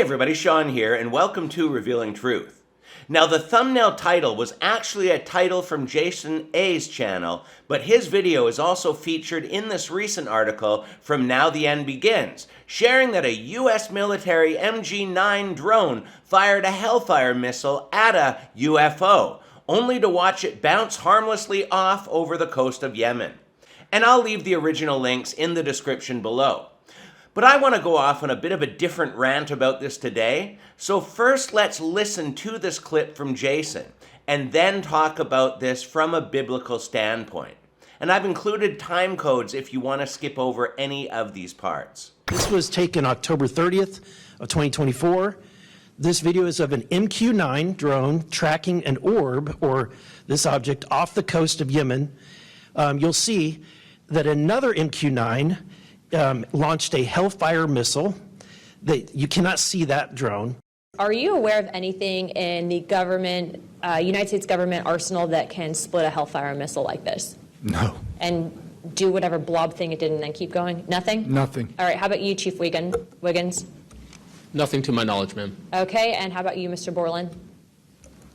everybody, Sean here, and welcome to Revealing Truth. Now, the thumbnail title was actually a title from Jason A's channel, but his video is also featured in this recent article from Now the End Begins, sharing that a U.S. military MG-9 drone fired a Hellfire missile at a UFO, only to watch it bounce harmlessly off over the coast of Yemen. And I'll leave the original links in the description below. But I want to go off on a bit of a different rant about this today. So first, let's listen to this clip from Jason, and then talk about this from a biblical standpoint. And I've included time codes if you want to skip over any of these parts. This was taken October 30th of 2024. This video is of an MQ-9 drone tracking an orb, or this object, off the coast of Yemen. You'll see that another MQ-9 launched a Hellfire missile. You cannot see that drone. Are you aware of anything in the government, United States government arsenal that can split a Hellfire missile like this? No. And do whatever blob thing it did and then keep going? Nothing? Nothing. All right, how about you, Chief Wiggins? Nothing to my knowledge, ma'am. Okay, and how about you, Mr. Borland?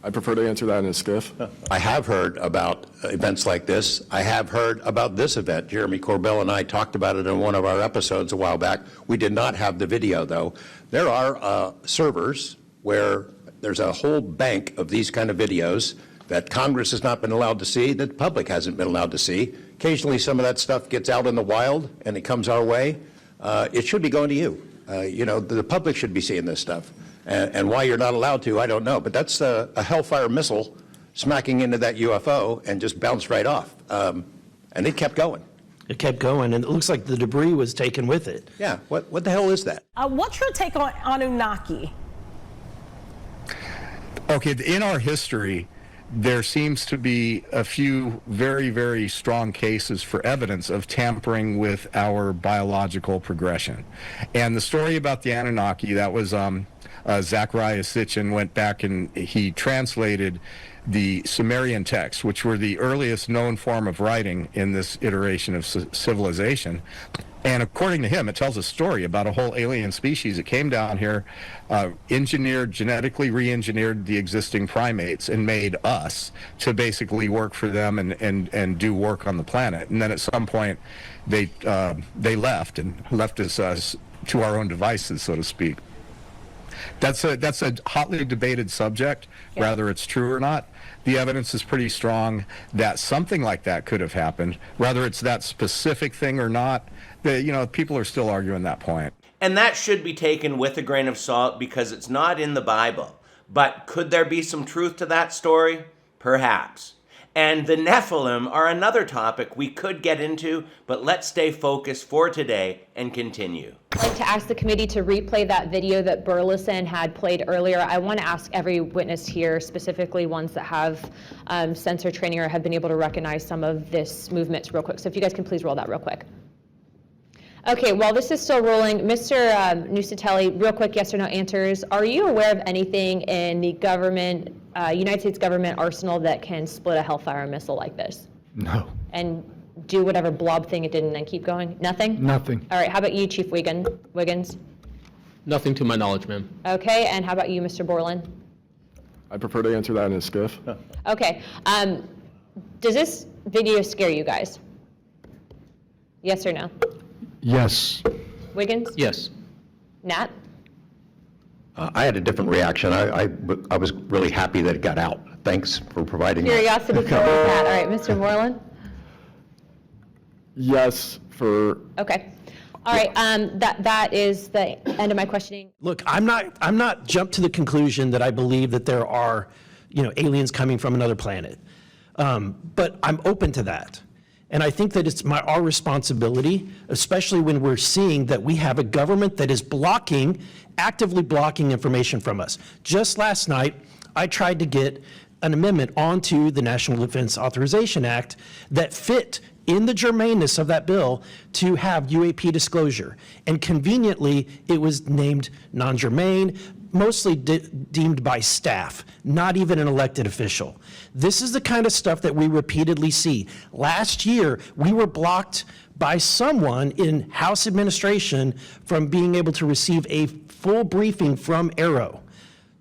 I prefer to answer that in a skiff. I have heard about events like this. I have heard about this event. Jeremy Corbell and I talked about it in one of our episodes a while back. We did not have the video, though. There are servers where there's a whole bank of these kind of videos that Congress has not been allowed to see, that the public hasn't been allowed to see. Occasionally, some of that stuff gets out in the wild, and it comes our way. It should be going to you. The public should be seeing this stuff. And why you're not allowed to, I don't know. But that's a Hellfire missile smacking into that UFO and just bounced right off. And it kept going. It kept going, and it looks like the debris was taken with it. Yeah, what the hell is that? What's your take on Anunnaki? Okay, in our history, there seems to be a few very, very strong cases for evidence of tampering with our biological progression. And the story about the Anunnaki, that was Zachariah Sitchin went back and he translated the Sumerian texts, which were the earliest known form of writing in this iteration of civilization. And according to him, it tells a story about a whole alien species that came down here, genetically re-engineered the existing primates and made us to basically work for them and do work on the planet. And then at some point, they left us to our own devices, so to speak. That's a hotly debated subject, whether it's true or not. The evidence is pretty strong that something like that could have happened. Whether it's that specific thing or not, people are still arguing that point. And that should be taken with a grain of salt because it's not in the Bible. But could there be some truth to that story? Perhaps. And the Nephilim are another topic we could get into, but let's stay focused for today and continue. I'd like to ask the committee to replay that video that Burleson had played earlier. I want to ask every witness here, specifically ones that have sensor training or have been able to recognize some of this movement real quick. So if you guys can please roll that real quick. Okay, while this is still rolling, Mr. Nusatelli, real quick yes or no answers. Are you aware of anything in the government, United States government arsenal that can split a Hellfire missile like this? No. And do whatever blob thing it did and then keep going? Nothing? Nothing. All right, how about you, Chief Wiggins? Nothing to my knowledge, ma'am. Okay, and how about you, Mr. Borland? I prefer to answer that in a skiff. Okay, does this video scare you guys? Yes or no? Yes. Wiggins? Yes. Nat? I had a different reaction. I was really happy that it got out. Thanks for providing that. Curiosity killed Nat. All right, Mr. Borland? Yes for... Okay. All right, that is the end of my questioning. Look, I'm not jumped to the conclusion that I believe that there are, aliens coming from another planet. But I'm open to that. And I think that it's our responsibility, especially when we're seeing that we have a government that is actively blocking information from us. Just last night, I tried to get an amendment onto the National Defense Authorization Act that fit in the germaneness of that bill to have UAP disclosure. And conveniently, it was named non-germane, mostly deemed by staff, not even an elected official. This is the kind of stuff that we repeatedly see. Last year, we were blocked by someone in House administration from being able to receive a full briefing from Arrow.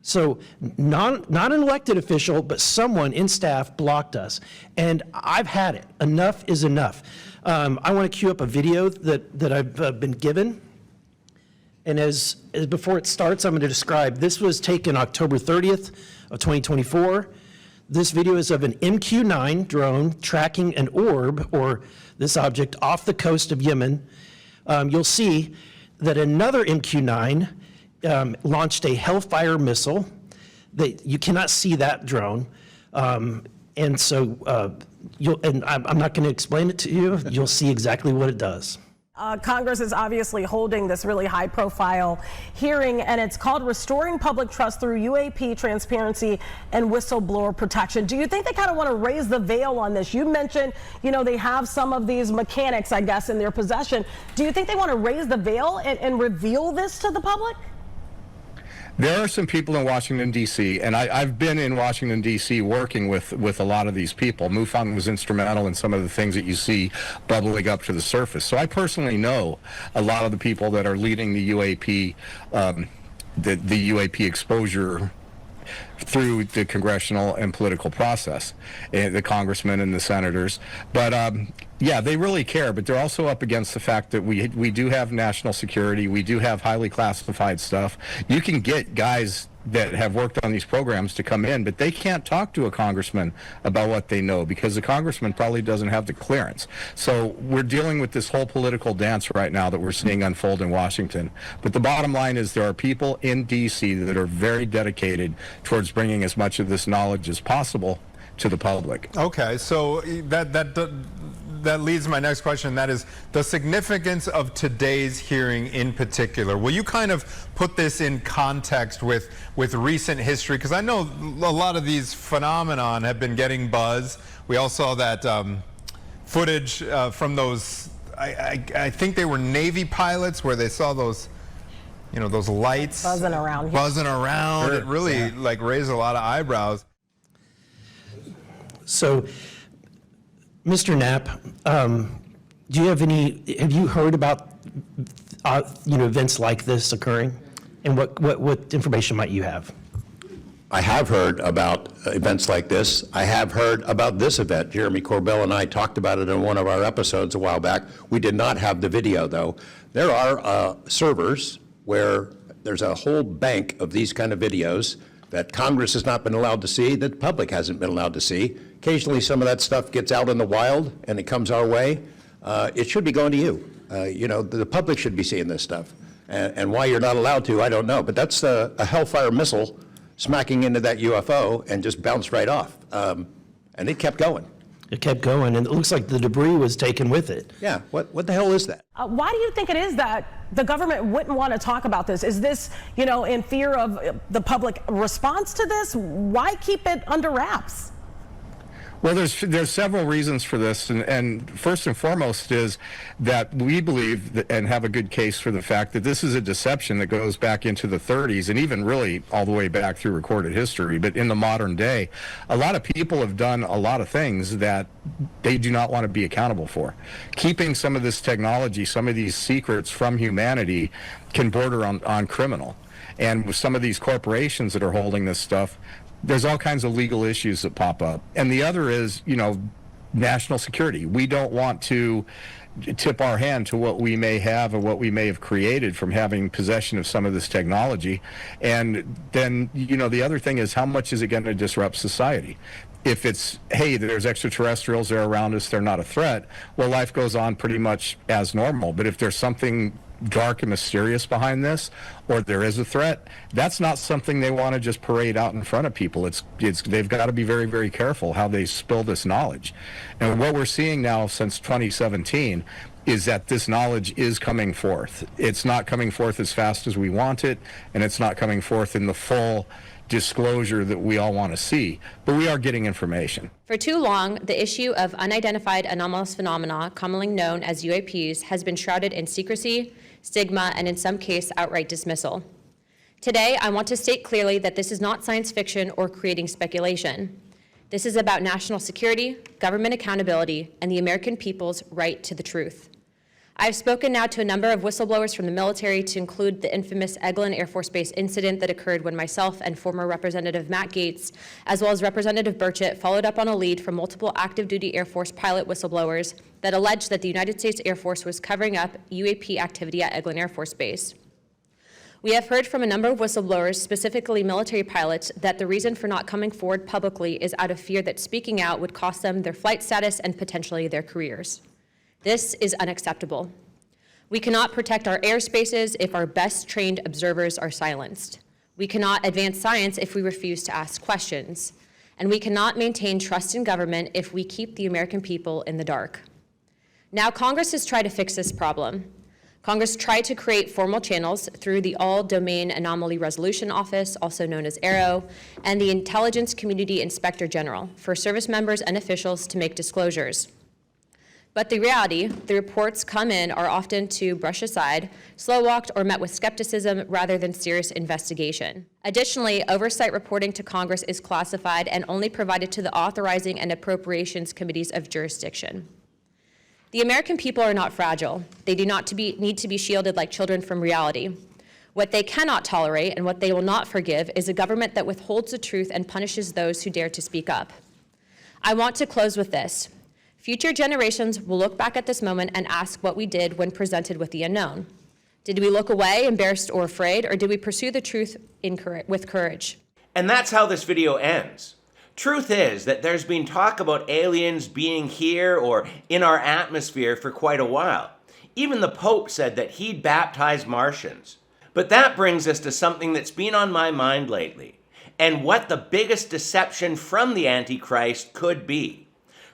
So not an elected official, but someone in staff blocked us. And I've had it. Enough is enough. I want to cue up a video that I've been given. And as before it starts, I'm going to describe, this was taken October 30th of 2024. This video is of an MQ-9 drone tracking an orb, or this object, off the coast of Yemen. You'll see that another MQ-9 launched a Hellfire missile. You cannot see that drone. And so I'm not going to explain it to you. You'll see exactly what it does. Congress is obviously holding this really high-profile hearing, and it's called Restoring Public Trust Through UAP Transparency and Whistleblower Protection. Do you think they kind of want to raise the veil on this? You mentioned, they have some of these mechanics, I guess, in their possession. Do you think they want to raise the veil and reveal this to the public? There are some people in Washington, D.C., and I've been in Washington, D.C. working with a lot of these people. MUFON was instrumental in some of the things that you see bubbling up to the surface. So I personally know a lot of the people that are leading the UAP, the UAP exposure through the congressional and political process, the congressmen and the senators. But yeah, they really care, but they're also up against the fact that we do have national security, we do have highly classified stuff. You can get guys that have worked on these programs to come in, but they can't talk to a congressman about what they know because the congressman probably doesn't have the clearance. So we're dealing with this whole political dance right now that we're seeing unfold in Washington. But the bottom line is there are people in D.C. that are very dedicated towards bringing as much of this knowledge as possible to the public. Okay, so that leads to my next question. That is the significance of today's hearing in particular. Will you kind of put this in context with recent history? Because I know a lot of these phenomenon have been getting buzz. We all saw that footage from those, I think they were Navy pilots, where they saw those, those lights buzzing around. Buzzing around. Sure. It really raised a lot of eyebrows. So, Mr. Knapp, have you heard about, events like this occurring? And what information might you have? I have heard about events like this. I have heard about this event. Jeremy Corbell and I talked about it in one of our episodes a while back. We did not have the video, though. There are servers where there's a whole bank of these kind of videos that Congress has not been allowed to see, that the public hasn't been allowed to see. Occasionally some of that stuff gets out in the wild and it comes our way. It should be going to you. The public should be seeing this stuff. And why you're not allowed to, I don't know. But that's a Hellfire missile smacking into that UFO and just bounced right off. And it kept going. It kept going, and it looks like the debris was taken with it. Yeah, what the hell is that? Why do you think it is that the government wouldn't want to talk about this? Is this, in fear of the public response to this? Why keep it under wraps? Well, there's several reasons for this, and first and foremost is that we believe that, and have a good case for the fact that this is a deception that goes back into the 30s and even really all the way back through recorded history. But in the modern day, a lot of people have done a lot of things that they do not want to be accountable for. Keeping some of this technology, some of these secrets from humanity can border on criminal. And with some of these corporations that are holding this stuff, there's all kinds of legal issues that pop up. And the other is, national security. We don't want to tip our hand to what we may have or what we may have created from having possession of some of this technology. And then, the other thing is, how much is it going to disrupt society? If it's, hey, there's extraterrestrials, they're around us, they're not a threat, well, life goes on pretty much as normal. But if there's something dark and mysterious behind this, or there is a threat, that's not something they want to just parade out in front of people. They've got to be very, very careful how they spill this knowledge. And what we're seeing now since 2017 is that this knowledge is coming forth. It's not coming forth as fast as we want it, and it's not coming forth in the full disclosure that we all want to see, but we are getting information. For too long, the issue of unidentified anomalous phenomena, commonly known as UAPs, has been shrouded in secrecy, stigma, and in some cases, outright dismissal. Today, I want to state clearly that this is not science fiction or creating speculation. This is about national security, government accountability, and the American people's right to the truth. I've spoken now to a number of whistleblowers from the military, to include the infamous Eglin Air Force Base incident that occurred when myself and former Representative Matt Gaetz, as well as Representative Burchett, followed up on a lead from multiple active duty Air Force pilot whistleblowers that alleged that the United States Air Force was covering up UAP activity at Eglin Air Force Base. We have heard from a number of whistleblowers, specifically military pilots, that the reason for not coming forward publicly is out of fear that speaking out would cost them their flight status and potentially their careers. This is unacceptable. We cannot protect our airspaces if our best trained observers are silenced. We cannot advance science if we refuse to ask questions. And we cannot maintain trust in government if we keep the American people in the dark. Now, Congress has tried to fix this problem. Congress tried to create formal channels through the All-Domain Anomaly Resolution Office, also known as AARO, and the Intelligence Community Inspector General for service members and officials to make disclosures. But the reality, the reports come in are often to brush aside, slow-walked, or met with skepticism rather than serious investigation. Additionally, oversight reporting to Congress is classified and only provided to the authorizing and appropriations committees of jurisdiction. The American people are not fragile. They do not need to be shielded like children from reality. What they cannot tolerate and what they will not forgive is a government that withholds the truth and punishes those who dare to speak up. I want to close with this. Future generations will look back at this moment and ask what we did when presented with the unknown. Did we look away, embarrassed or afraid, or did we pursue the truth with courage? And that's how this video ends. Truth is that there's been talk about aliens being here or in our atmosphere for quite a while. Even the Pope said that he'd baptize Martians. But that brings us to something that's been on my mind lately, and what the biggest deception from the Antichrist could be.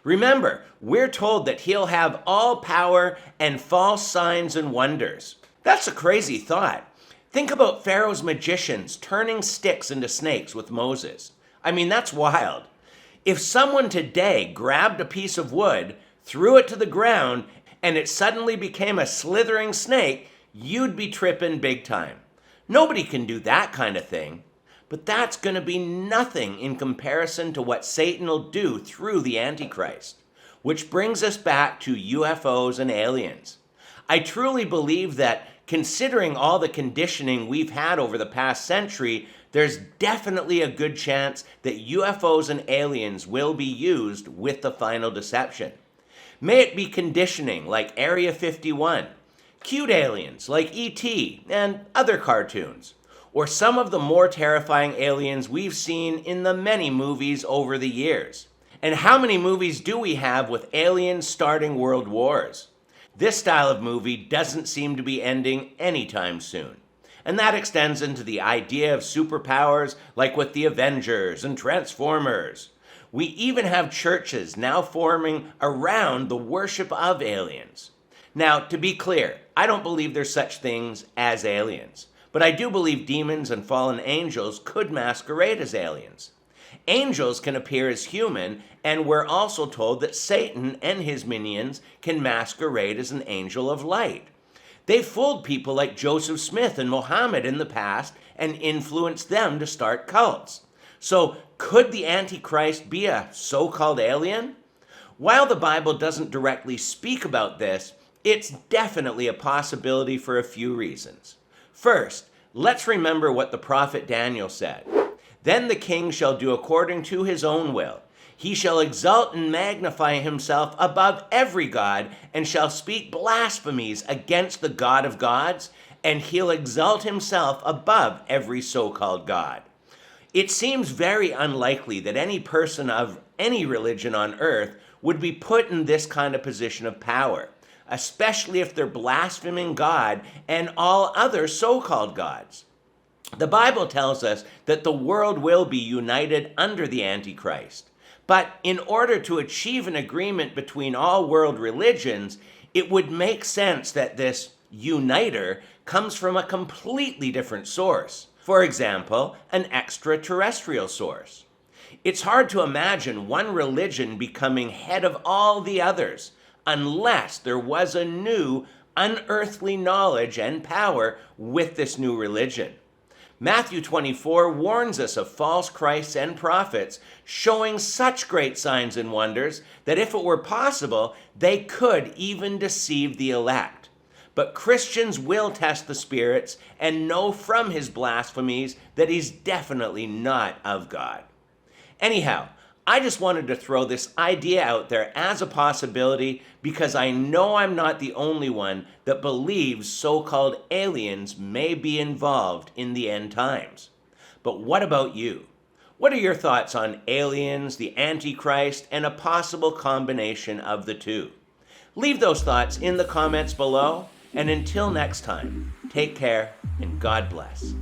Remember, we're told that he'll have all power and false signs and wonders. That's a crazy thought. Think about Pharaoh's magicians turning sticks into snakes with Moses. I mean, that's wild. If someone today grabbed a piece of wood, threw it to the ground, and it suddenly became a slithering snake, you'd be tripping big time. Nobody can do that kind of thing. But that's going to be nothing in comparison to what Satan will do through the Antichrist. Which brings us back to UFOs and aliens. I truly believe that, considering all the conditioning we've had over the past century, there's definitely a good chance that UFOs and aliens will be used with the final deception. May it be conditioning like Area 51, cute aliens like E.T. and other cartoons, or some of the more terrifying aliens we've seen in the many movies over the years. And how many movies do we have with aliens starting world wars? This style of movie doesn't seem to be ending anytime soon. And that extends into the idea of superpowers like with the Avengers and Transformers. We even have churches now forming around the worship of aliens. Now, to be clear, I don't believe there's such things as aliens. But I do believe demons and fallen angels could masquerade as aliens. Angels can appear as human, and we're also told that Satan and his minions can masquerade as an angel of light. They fooled people like Joseph Smith and Mohammed in the past and influenced them to start cults. So could the Antichrist be a so-called alien? While the Bible doesn't directly speak about this, it's definitely a possibility for a few reasons. First, let's remember what the prophet Daniel said. Then the king shall do according to his own will. He shall exalt and magnify himself above every god, and shall speak blasphemies against the God of gods, and he'll exalt himself above every so-called god. It seems very unlikely that any person of any religion on earth would be put in this kind of position of power, especially if they're blaspheming God and all other so-called gods. The Bible tells us that the world will be united under the Antichrist. But in order to achieve an agreement between all world religions, it would make sense that this uniter comes from a completely different source. For example, an extraterrestrial source. It's hard to imagine one religion becoming head of all the others unless there was a new unearthly knowledge and power with this new religion. Matthew 24 warns us of false Christs and prophets showing such great signs and wonders that if it were possible, they could even deceive the elect. But Christians will test the spirits and know from his blasphemies that he's definitely not of God. Anyhow, I just wanted to throw this idea out there as a possibility because I know I'm not the only one that believes so-called aliens may be involved in the end times. But what about you? What are your thoughts on aliens, the Antichrist, and a possible combination of the two? Leave those thoughts in the comments below, and until next time, take care and God bless.